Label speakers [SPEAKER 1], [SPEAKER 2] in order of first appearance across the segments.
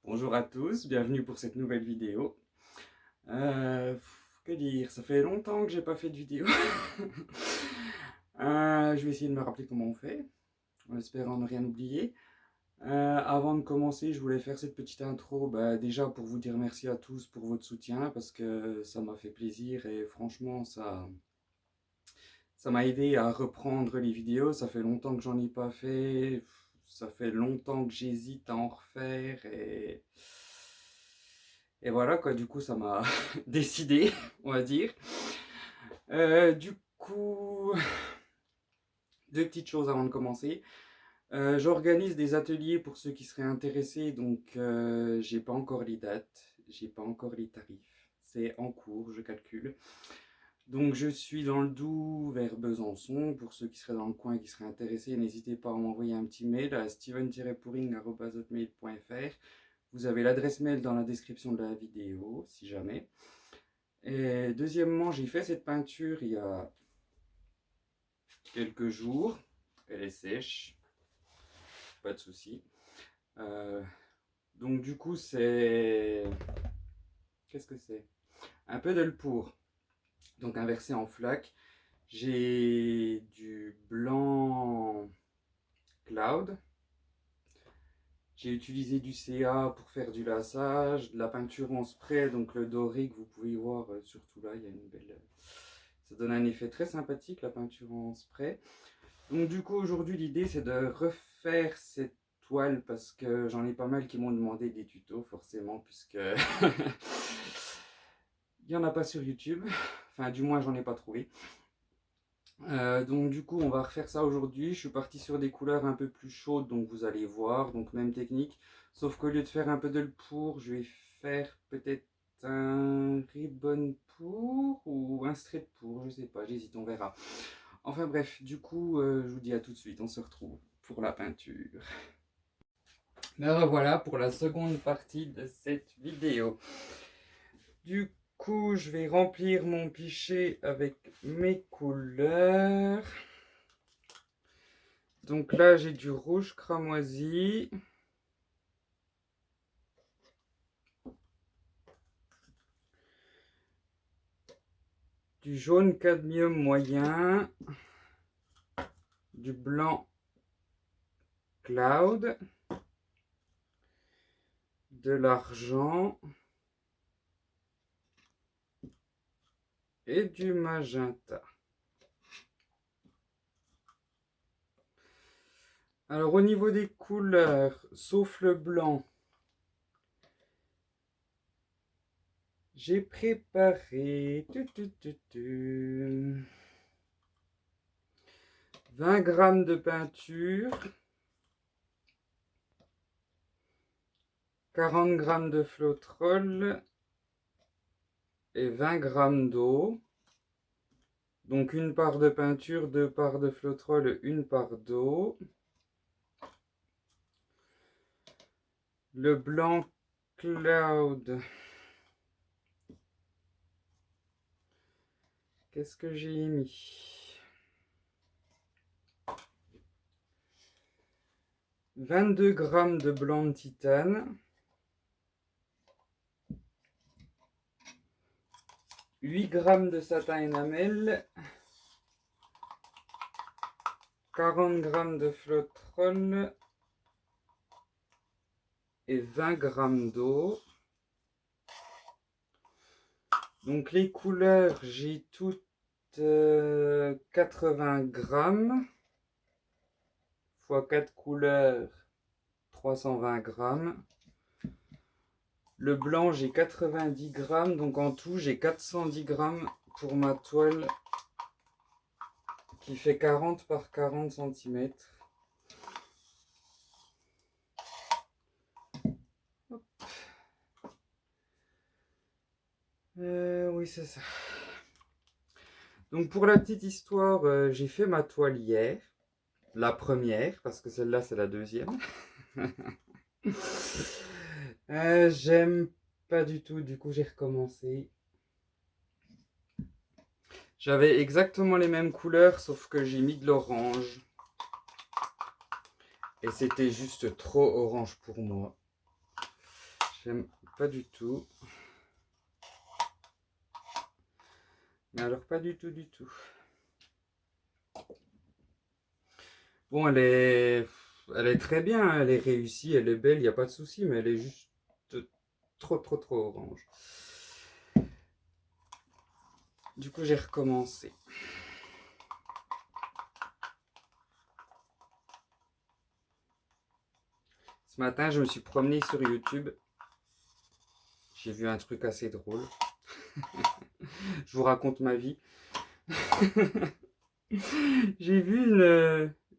[SPEAKER 1] Bonjour à tous, bienvenue pour cette nouvelle vidéo. Que dire, ça fait longtemps que j'ai pas fait de vidéo. Je vais essayer de me rappeler comment on fait, en espérant ne rien oublier. Avant de commencer, je voulais faire cette petite intro, déjà pour vous dire merci à tous pour votre soutien, parce que ça m'a fait plaisir et franchement, ça m'a aidé à reprendre les vidéos. Ça fait longtemps que j'en ai pas fait, ça fait longtemps que j'hésite à en refaire et voilà quoi, du coup ça m'a décidé, on va dire. Du coup, deux petites choses avant de commencer. J'organise des ateliers pour ceux qui seraient intéressés, donc j'ai pas encore les dates, j'ai pas encore les tarifs. C'est en cours, je calcule. Donc je suis dans le Doubs vers Besançon. Pour ceux qui seraient dans le coin et qui seraient intéressés, n'hésitez pas à m'envoyer un petit mail à steven-pouring@hotmail.fr. Vous avez l'adresse mail dans la description de la vidéo, si jamais. Et deuxièmement, j'ai fait cette peinture il y a quelques jours. Elle est sèche, pas de souci. Donc du coup, c'est... Qu'est-ce que c'est? Un peu de pour. Donc inversé en flaque. J'ai du blanc cloud. J'ai utilisé du CA pour faire du lassage, de la peinture en spray, donc le doré que vous pouvez voir surtout là, il y a une belle... Ça donne un effet très sympathique, la peinture en spray. Donc du coup aujourd'hui l'idée c'est de refaire cette toile parce que j'en ai pas mal qui m'ont demandé des tutos forcément puisque il n'y en a pas sur YouTube, enfin du moins j'en ai pas trouvé. Donc du coup on va refaire ça aujourd'hui. Je suis parti sur des couleurs un peu plus chaudes, donc vous allez voir, donc même technique, sauf qu'au lieu de faire un peu de pour, je vais faire peut-être un ribbon pour ou un straight pour, je sais pas, j'hésite, on verra. Enfin bref, du coup je vous dis à tout de suite, on se retrouve pour la peinture. Me revoilà pour la seconde partie de cette vidéo. Du coup, je vais remplir mon pichet avec mes couleurs. Donc là, j'ai du rouge cramoisi. Du jaune cadmium moyen. Du blanc cloud. De l'argent. Et du magenta. Alors au niveau des couleurs, sauf le blanc, j'ai préparé 20 grammes de peinture, 40 grammes de flotrol et 20 grammes d'eau. Donc une part de peinture, 2 parts de flotrol, 1 part d'eau. Le blanc cloud. Qu'est-ce que j'ai mis? 22 grammes de blanc de titane. 8 grammes de satin énamel. 40 grammes de flotrol. Et 20 grammes d'eau. Donc les couleurs, j'ai toutes 80 grammes. Fois 4 couleurs, 320 grammes. Le blanc, j'ai 90 grammes. Donc en tout, j'ai 410 grammes pour ma toile qui fait 40 par 40 cm. Oui, c'est ça. Donc pour la petite histoire, j'ai fait ma toile hier. La première, parce que celle-là, c'est la deuxième. J'aime pas du tout, du coup j'ai recommencé. J'avais exactement les mêmes couleurs, sauf que j'ai mis de l'orange. Et c'était juste trop orange pour moi. J'aime pas du tout. Mais alors pas du tout, du tout. Bon, elle est très bien, elle est réussie, elle est belle, il n'y a pas de souci, mais elle est juste trop orange. Du coup, j'ai recommencé. Ce matin, je me suis promené sur YouTube. J'ai vu un truc assez drôle. Je vous raconte ma vie. J'ai vu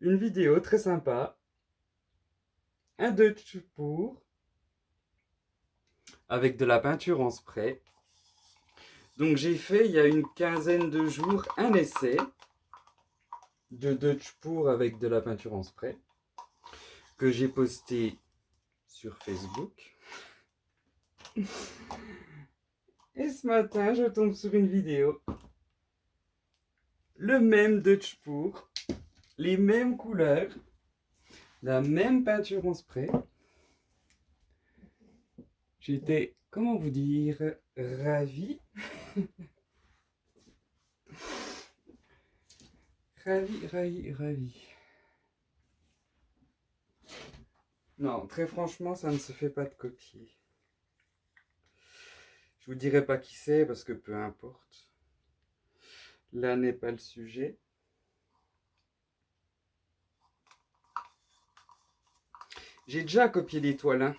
[SPEAKER 1] une vidéo très sympa. Un Dutch pour avec de la peinture en spray. Donc j'ai fait il y a une quinzaine de jours un essai de Dutch pour avec de la peinture en spray que j'ai posté sur Facebook. Et ce matin, je tombe sur une vidéo. Le même Dutch pour, les mêmes couleurs, la même peinture en spray. J'étais, comment vous dire, ravi. Ravi. Non, très franchement, ça ne se fait pas de copier. Je vous dirai pas qui c'est parce que peu importe. Là n'est pas le sujet. J'ai déjà copié des toiles. Hein.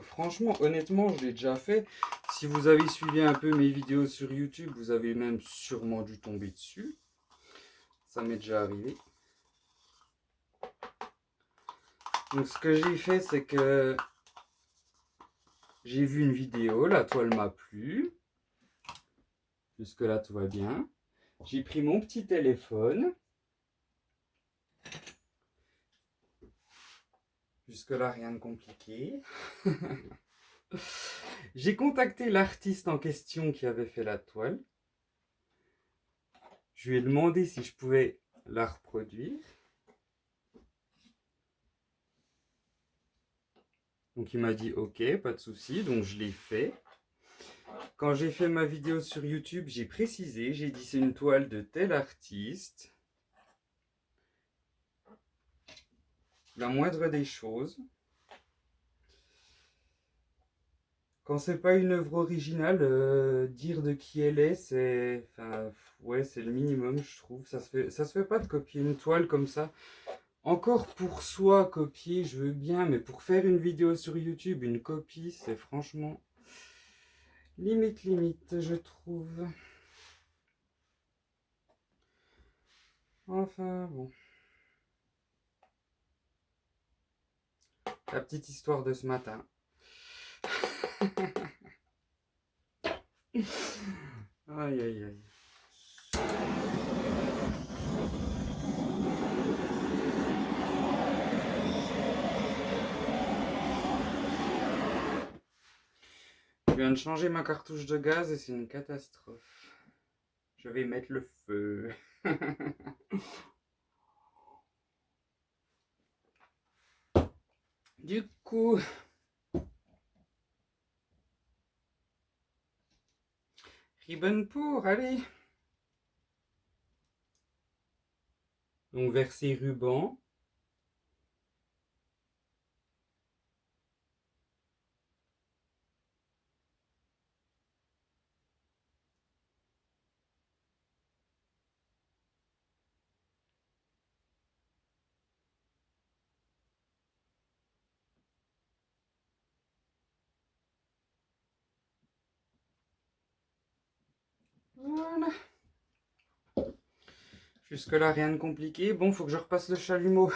[SPEAKER 1] Franchement, honnêtement, je l'ai déjà fait. Si vous avez suivi un peu mes vidéos sur YouTube, vous avez même sûrement dû tomber dessus. Ça m'est déjà arrivé. Donc ce que j'ai fait, c'est que j'ai vu une vidéo, la toile m'a plu. Jusque là, tout va bien. J'ai pris mon petit téléphone. Jusque là, rien de compliqué. J'ai contacté l'artiste en question qui avait fait la toile. Je lui ai demandé si je pouvais la reproduire. Donc il m'a dit ok, pas de souci, donc je l'ai fait. Quand j'ai fait ma vidéo sur YouTube, j'ai précisé, j'ai dit c'est une toile de tel artiste. La moindre des choses. Quand c'est pas une œuvre originale, dire de qui elle est, c'est, enfin, ouais, c'est le minimum, je trouve. Ça se fait pas de copier une toile comme ça. Encore pour soi, copier, je veux bien, mais pour faire une vidéo sur YouTube, une copie, c'est franchement limite, je trouve. Enfin, bon. La petite histoire de ce matin. Aïe. Je viens de changer ma cartouche de gaz et c'est une catastrophe. Je vais mettre le feu. Du coup, ribbon pour, allez. Donc verser ruban. Voilà. Jusque là, rien de compliqué. Bon, faut que je repasse le chalumeau.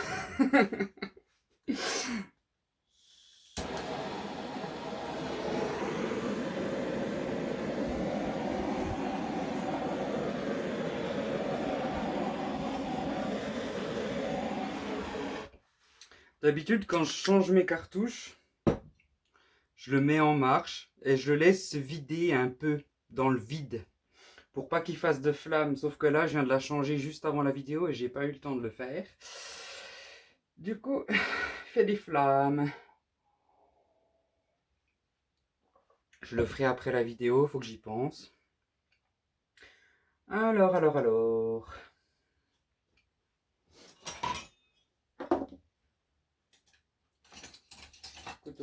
[SPEAKER 1] D'habitude, quand je change mes cartouches, je le mets en marche et je le laisse se vider un peu dans le vide pour pas qu'il fasse de flammes. Sauf que là, je viens de la changer juste avant la vidéo et j'ai pas eu le temps de le faire. Du coup, il fait des flammes. Je le ferai après la vidéo, faut que j'y pense. Alors.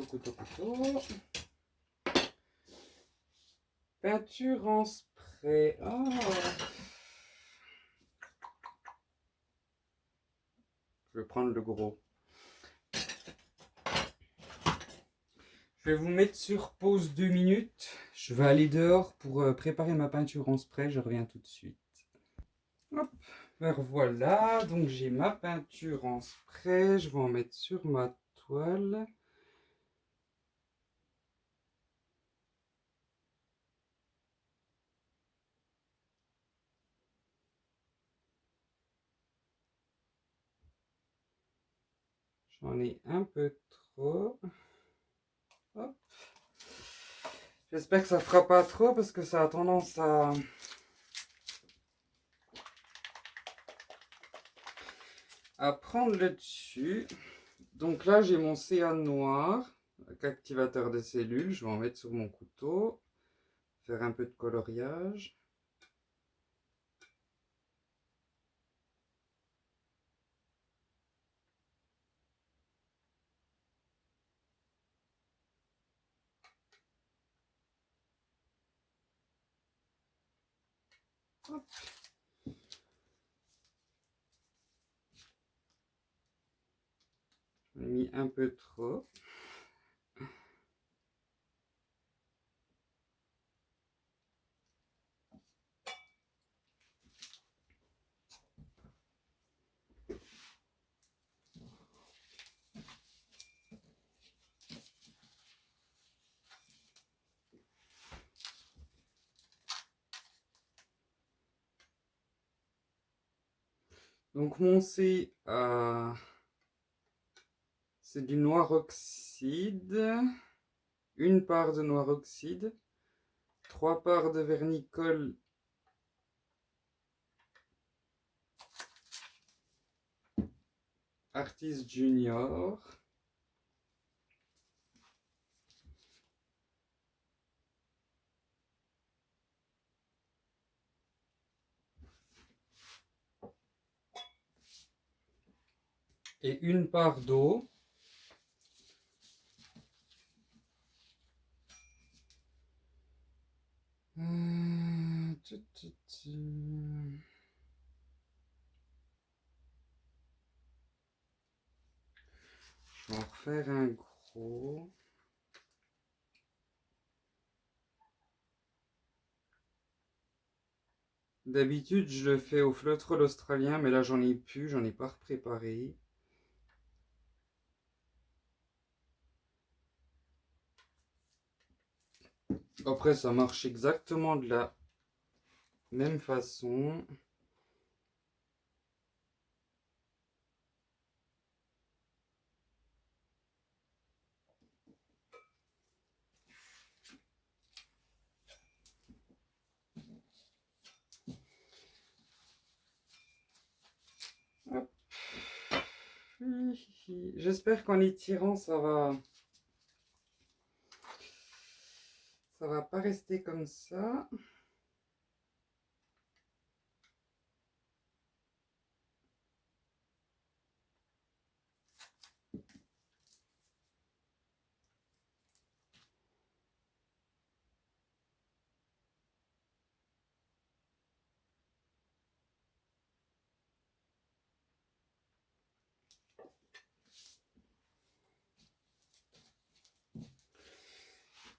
[SPEAKER 1] Couteau. Peinture en spray. Oh. Je vais prendre le gros. Je vais vous mettre sur pause 2 minutes. Je vais aller dehors pour préparer ma peinture en spray. Je reviens tout de suite. Hop, voilà. Donc j'ai ma peinture en spray. Je vais en mettre sur ma toile. J'en ai un peu trop. Hop. J'espère que ça fera pas trop parce que ça a tendance à prendre le dessus. Donc là, j'ai mon cyan noir, activateur de cellules. Je vais en mettre sur mon couteau. Faire un peu de coloriage. Hop. J'en ai mis un peu trop. Donc mon C, c'est du noir oxyde. Une part de noir oxyde. 3 parts de vernicole. Artiste Junior. Et une part d'eau. Je vais en refaire un gros. D'habitude, je le fais au feutre australien, mais là, j'en ai plus, j'en ai pas préparé. Après, ça marche exactement de la même façon. Hop. J'espère qu'en étirant, ça va pas rester comme ça.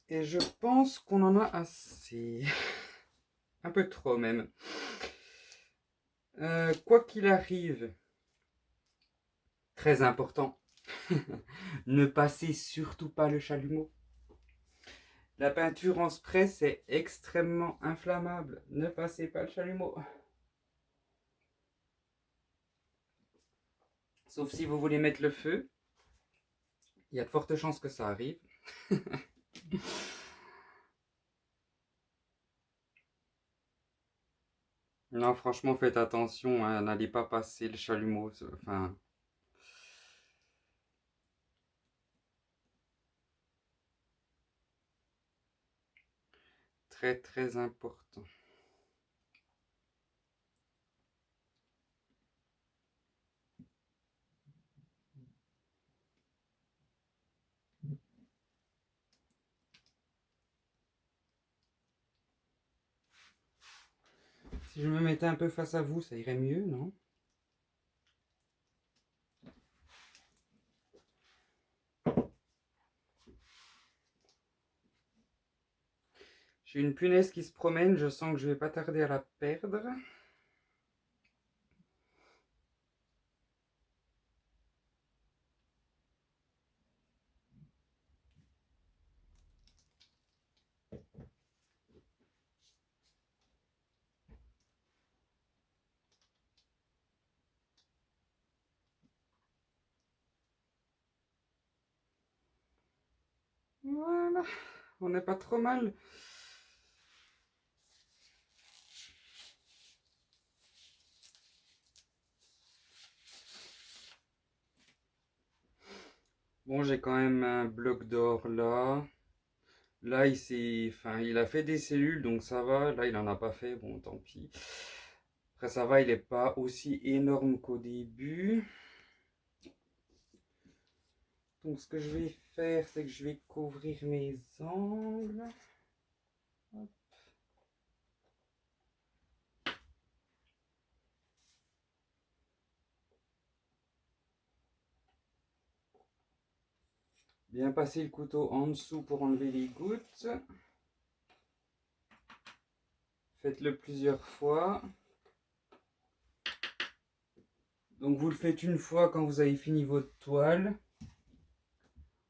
[SPEAKER 1] Et je pense qu'on en a assez. Un peu trop même. Quoi qu'il arrive, très important, ne passez surtout pas le chalumeau. La peinture en spray, c'est extrêmement inflammable. Ne passez pas le chalumeau. Sauf si vous voulez mettre le feu. Il y a de fortes chances que ça arrive. Non, franchement, faites attention, hein, n'allez pas passer le chalumeau. Enfin, très très important. Si je me mettais un peu face à vous, ça irait mieux, non? J'ai une punaise qui se promène, je sens que je vais pas tarder à la perdre. Voilà, on n'est pas trop mal. Bon, j'ai quand même un bloc d'or là. Là, enfin, il a fait des cellules, donc ça va. Là, il en a pas fait, bon, tant pis. Après, ça va, il est pas aussi énorme qu'au début. Donc, ce que je vais faire, c'est que je vais couvrir mes angles. Hop. Bien passer le couteau en dessous pour enlever les gouttes. Faites-le plusieurs fois. Donc vous le faites une fois quand vous avez fini votre toile.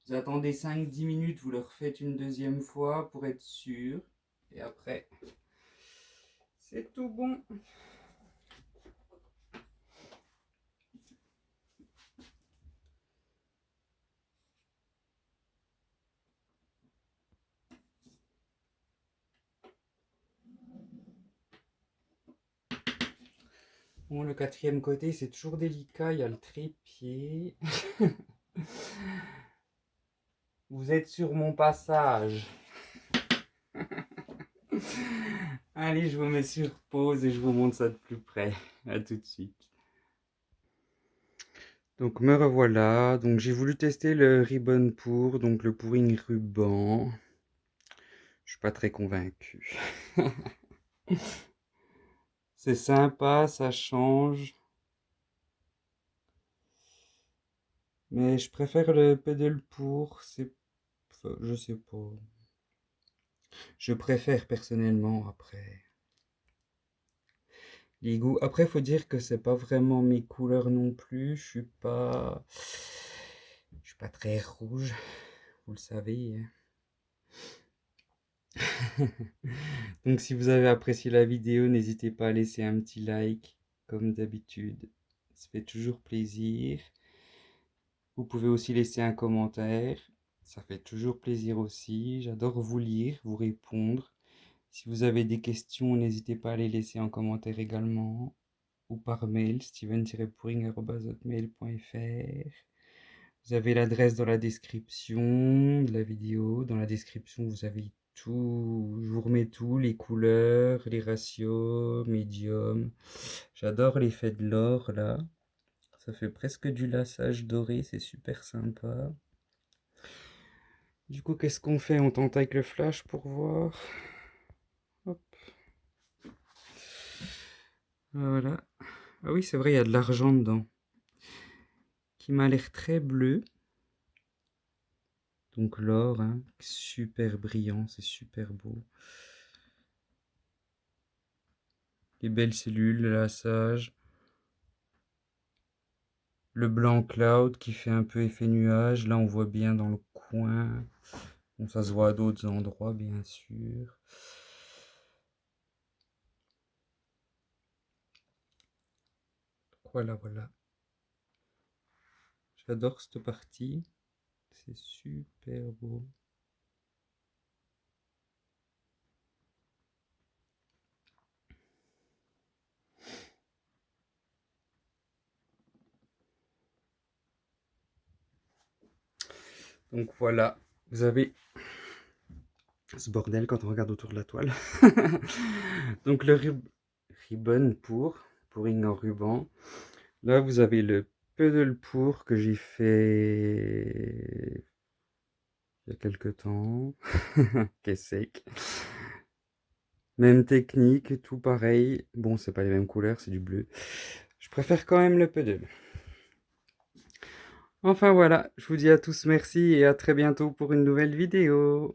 [SPEAKER 1] Vous attendez 5-10 minutes, vous le refaites une deuxième fois pour être sûr. Et après, c'est tout bon. Bon, le quatrième côté, c'est toujours délicat, il y a le trépied. Vous êtes sur mon passage. Allez, je vous mets sur pause et je vous montre ça de plus près. À tout de suite. Donc me revoilà. Donc j'ai voulu tester le ribbon pour, donc le pouring ruban. Je suis pas très convaincu. C'est sympa, ça change. Mais je préfère le pedal pour. Enfin, je sais pas. Je préfère personnellement après. Les goûts. Après, faut dire que c'est pas vraiment mes couleurs non plus. Je suis pas très rouge, vous le savez, hein. Donc si vous avez apprécié la vidéo, n'hésitez pas à laisser un petit like, comme d'habitude. Ça fait toujours plaisir. Vous pouvez aussi laisser un commentaire. Ça fait toujours plaisir aussi. J'adore vous lire, vous répondre. Si vous avez des questions, n'hésitez pas à les laisser en commentaire également. Ou par mail, steven-pouring@hotmail.fr. Vous avez l'adresse dans la description de la vidéo. Dans la description, vous avez tout. Je vous remets tout, les couleurs, les ratios, médium. J'adore l'effet de l'or là. Ça fait presque du lassage doré, c'est super sympa. Du coup, qu'est-ce qu'on fait? On tente avec le flash pour voir. Hop. Voilà. Ah oui, c'est vrai, il y a de l'argent dedans. Qui m'a l'air très bleu. Donc l'or, hein, super brillant, c'est super beau. Les belles cellules, le lassage. Le blanc cloud qui fait un peu effet nuage. Là, on voit bien dans le coin. Bon, ça se voit à d'autres endroits, bien sûr. Voilà, voilà. J'adore cette partie. C'est super beau. Donc voilà, vous avez ce bordel quand on regarde autour de la toile. Donc le ribbon pour en ruban. Là, vous avez le pedal pour que j'ai fait il y a quelques temps, qui est sec. Même technique, tout pareil. Bon, c'est pas les mêmes couleurs, c'est du bleu. Je préfère quand même le pedal. Enfin voilà, je vous dis à tous merci et à très bientôt pour une nouvelle vidéo.